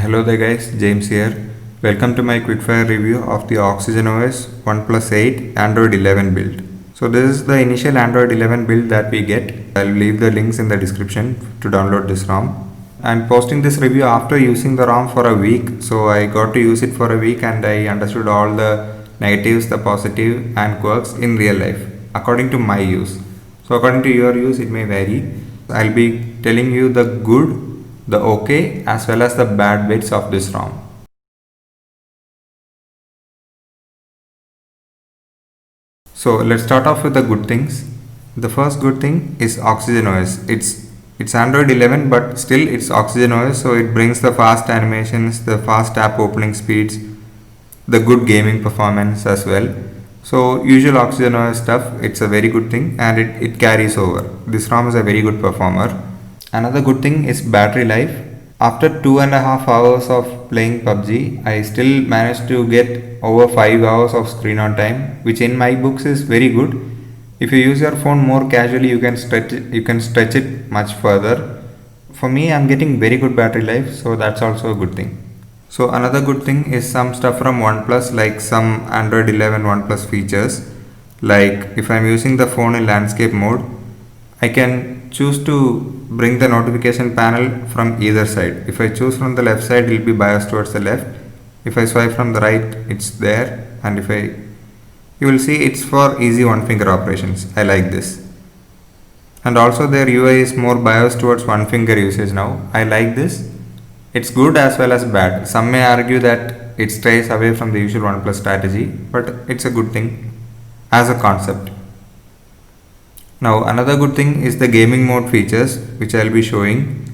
Hello there guys, James here. Welcome to my quickfire review of the OxygenOS OnePlus 8 Android 11 build. So this is the initial Android 11 build that we get. I'll leave the links in the description to download this ROM. I'm posting this review after using the ROM for a week. So I got to use it for a week and I understood all the negatives, the positive and quirks in real life according to my use. So according to your use it may vary. I'll be telling you the good, the okay as well as the bad bits of this ROM. So let's start off with the good things. The first good thing is OxygenOS. It's Android 11 but still it's OxygenOS, so it brings the fast animations, the fast app opening speeds, the good gaming performance as well. So usual OxygenOS stuff, it's a very good thing and it carries over. This ROM is a very good performer. Another good thing is battery life. After 2.5 hours of playing PUBG, I still managed to get over 5 hours of screen on time, which in my books is very good. If you use your phone more casually, you can stretch it much further. For me, I'm getting very good battery life, so that's also a good thing. So another good thing is some stuff from OnePlus, like some Android 11 OnePlus features. Like if I'm using the phone in landscape mode, I can choose to bring the notification panel from either side. If I choose from the left side, it will be biased towards the left. If I swipe from the right, it's there. And you will see it's for easy one finger operations. I like this. And also their UI is more biased towards one finger usage now. I like this. It's good as well as bad. Some may argue that it stays away from the usual OnePlus strategy, but it's a good thing as a concept. Now another good thing is the gaming mode features, which I'll be showing.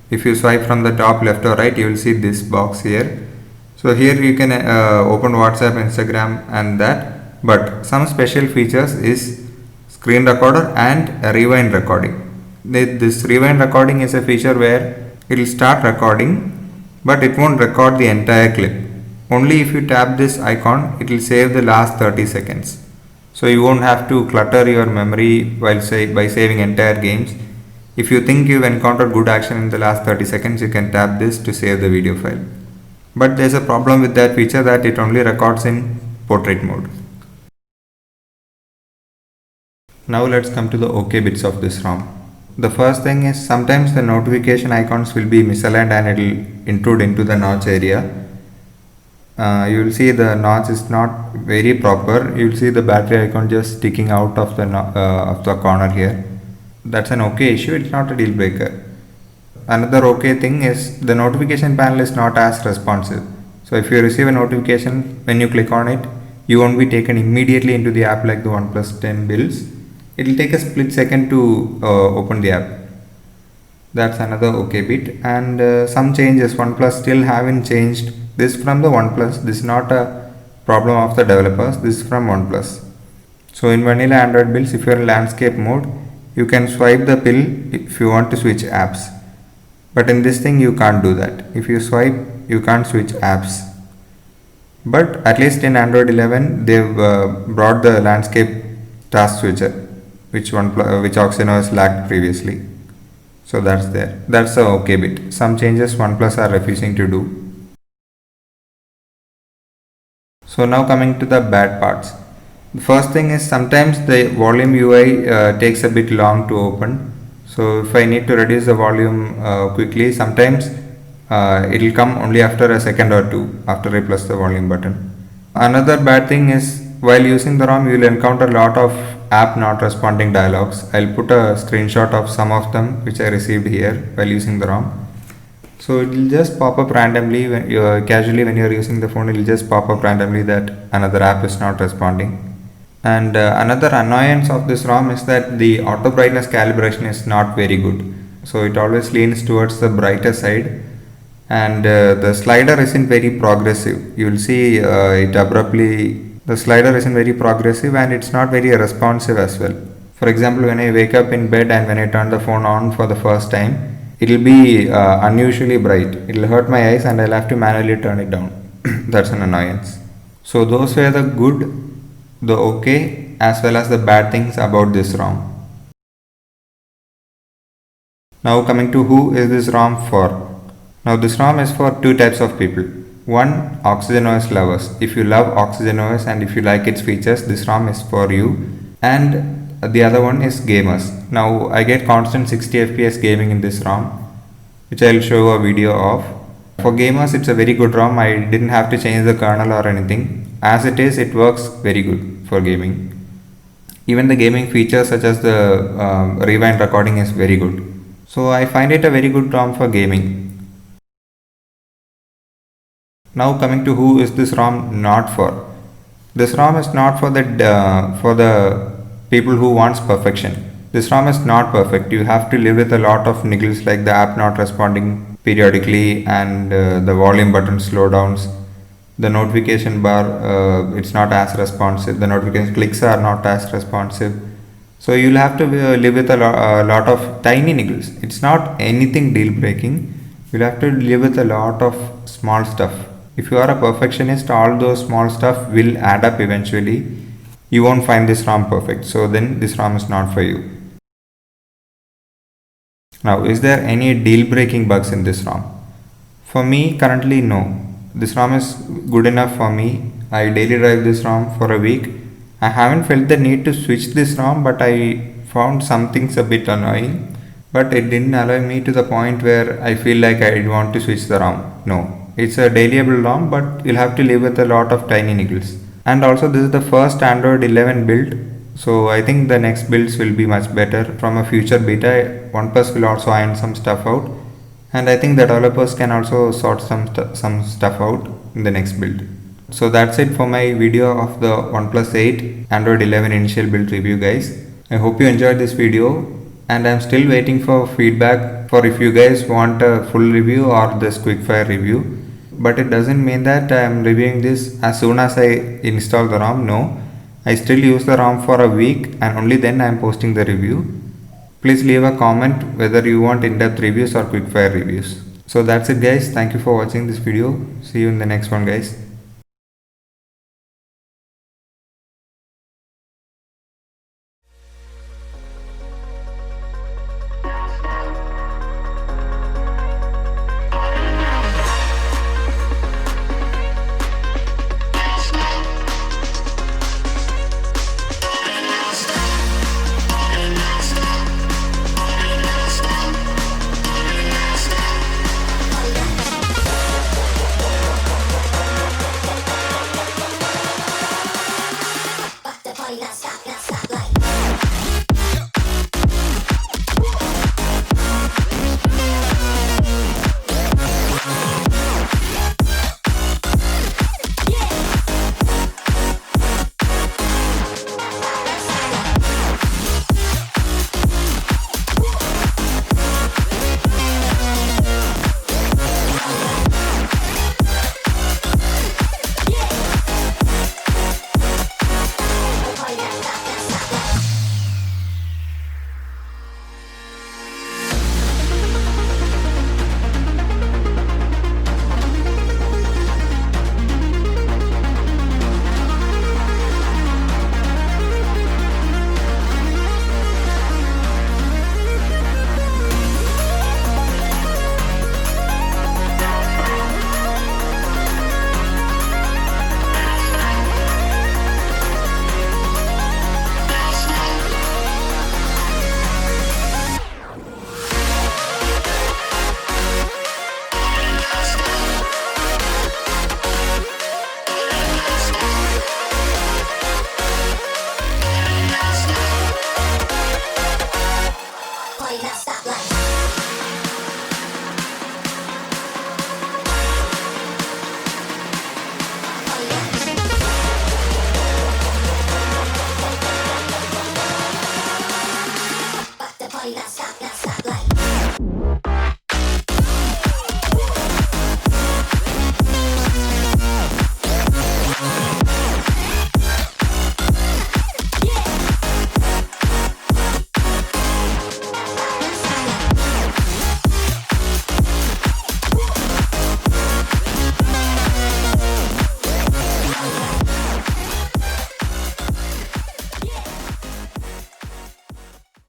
If you swipe from the top left or right, you will see this box here. So here you can open WhatsApp, Instagram and that, but some special features is screen recorder and rewind recording. This rewind recording is a feature where it will start recording, but it won't record the entire clip. Only if you tap this icon, it will save the last 30 seconds. So you won't have to clutter your memory by saving entire games. If you think you've encountered good action in the last 30 seconds, you can tap this to save the video file. But there's a problem with that feature, that it only records in portrait mode. Now let's come to the okay bits of this ROM. The first thing is sometimes the notification icons will be misaligned and it will intrude into the notch area. You will see the notch is not very proper. You will see the battery icon just sticking out of the corner here. That's an okay issue, it's not a deal breaker. Another okay thing is the notification panel is not as responsive. So if you receive a notification, when you click on it, you won't be taken immediately into the app like the OnePlus 10 builds. It will take a split second to open the app. That's another okay bit. And some changes, OnePlus still haven't changed this from the OnePlus. This is not a problem of the developers, this is from OnePlus. So in vanilla Android builds, if you are in landscape mode, you can swipe the pill if you want to switch apps. But in this thing you can't do that. If you swipe, you can't switch apps. But at least in Android 11, they've brought the landscape task switcher, which OxygenOS lacked previously. So that's there. That's a okay bit. Some changes OnePlus are refusing to do. So now coming to the bad parts. The first thing is sometimes the volume UI takes a bit long to open. So if I need to reduce the volume quickly, sometimes it will come only after a second or two after I press the volume button. Another bad thing is while using the ROM, you will encounter a lot of app not responding dialogues. I'll put a screenshot of some of them which I received here while using the ROM. So it will just pop up randomly casually when you are using the phone. It will just pop up randomly that another app is not responding. And another annoyance of this ROM is that the auto brightness calibration is not very good. So it always leans towards the brighter side, and the slider isn't very progressive. You will see the slider isn't very progressive and it's not very responsive as well. For example, when I wake up in bed and when I turn the phone on for the first time, it will be unusually bright. It will hurt my eyes and I'll have to manually turn it down. That's an annoyance. So those were the good, the okay as well as the bad things about this ROM. Now coming to who is this ROM for. Now this ROM is for two types of people. One, OxygenOS lovers. If you love OxygenOS and if you like its features, this ROM is for you. And the other one is gamers. Now I get constant 60 FPS gaming in this ROM, which I'll show a video of. For gamers, it's a very good ROM. I didn't have to change the kernel or anything. As it is, it works very good for gaming. Even the gaming features such as the rewind recording is very good. So I find it a very good ROM for gaming. Now coming to who is this ROM not for. This ROM is not for the people who wants perfection. This ROM is not perfect. You have to live with a lot of niggles like the app not responding periodically and the volume button slowdowns. The notification bar, it's not as responsive. The notification clicks are not as responsive. So you'll have to live with a lot of tiny niggles. It's not anything deal breaking. You'll have to live with a lot of small stuff. If you are a perfectionist, all those small stuff will add up eventually. You won't find this ROM perfect. So then this ROM is not for you. Now, is there any deal breaking bugs in this ROM? For me, currently no. This ROM is good enough for me. I daily drive this ROM for a week. I haven't felt the need to switch this ROM, but I found some things a bit annoying. But it didn't allow me to the point where I feel like I want to switch the ROM. No, it's a dailyable ROM, but you'll have to live with a lot of tiny niggles. And also, this is the first Android 11 build. So I think the next builds will be much better. From a future beta, OnePlus will also iron some stuff out. And I think the developers can also sort some stuff out in the next build. So that's it for my video of the OnePlus 8 Android 11 initial build review, guys. I hope you enjoyed this video, and I'm still waiting for feedback for if you guys want a full review or this quickfire review. But it doesn't mean that I'm reviewing this as soon as I install the ROM. No, I still use the ROM for a week and only then I'm posting the review. Please leave a comment whether you want in-depth reviews or quickfire reviews. So that's it, guys. Thank you for watching this video. See you in the next one, guys.